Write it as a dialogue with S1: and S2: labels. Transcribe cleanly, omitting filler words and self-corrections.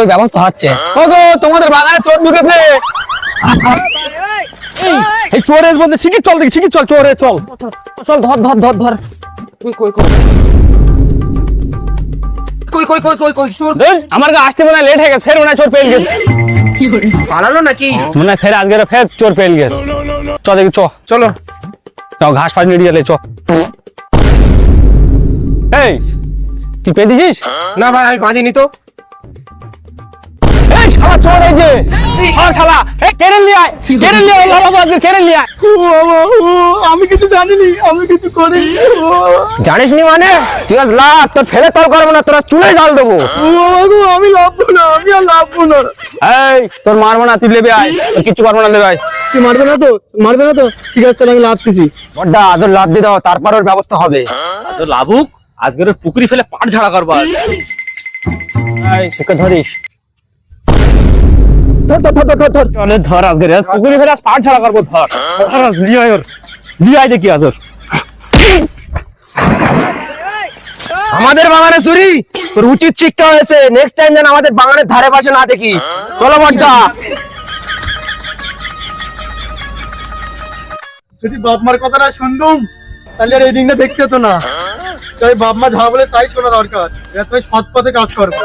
S1: ব্যবস্থা হচ্ছে। ওগো তোমাদের বাগানে চোর ঢুকেছে।
S2: এই চোরের মধ্যে শিগগির চল দেখি, শিগগির চল, চোরে চল
S1: চল ধর ধর ধর ধর।
S2: আমার কাছে আসতে মনে হয় লেট হয়ে গেছে, ফের মনে হয় চোর পেয়ে গেছে।
S1: পালালো নাকি?
S2: মনে হয় ফের আজকে ফের চোর পেয়ে গেছে। চ দেখি, চলো ঘাস ফাস নিয়ে গেলে চ। এই তুই পেয়ে দিছিস?
S1: না ভাই আমি বাঁধিনি তো।
S2: এই শালা চোর, এই যে শালা, এই কেড়ে নিয়ে আয়, কেড়ে নিয়ে আয়, বাবা আজকে কেড়ে নিয়ে আয়।
S1: আমি কিছু জানিনি, আমি কিছু করিনি। জানিস নি মানে? তুই আজ লাভ, তোর ফেলে তল করবো না, তোর চুলে জাল দেবো। আমি লাভবো না, আমি আর লাভবো না।
S2: এই তোর মারবো না, তুই লেবে আয়, তোর কিচ্ছু করবো না, লেবে আয়।
S1: তুই মারবে না তো? মারবে না তো? ঠিক আছে তাহলে আমি লাভতেছি। বড্ডা আজর লাভ দিয়ে দাও, তারপর ওর ব্যবস্থা হবে।
S2: আচ্ছা লাভুক, আজকের পুকুরি ফেলে পাট ঝাড়া করবা। এই তোকে ধরিস,
S1: ধর ধর ধর ধর ধর।
S2: চলে ধর, আজকে পুকুরি ফেলে পাট ঝাড়া করবো। ধর লিয়ে ওর, লিয়ে আয় দেখি আজর।
S1: আমাদের বাগানে চুরি, তোর উচিত শিক্ষা হয়েছে। নেক্সট টাইম যেন আমাদের বাগানের ধারে পাশে না দেখি। চলো বড্ডা।
S3: যদি বাপ মার কথাটা শুনতুম তাহলে আর এই দিনটা দেখতে হতো না। তাই বাপ মা যা বলে তাই শোনা দরকার। এরা তুমি সৎ পথে কাজ করবো।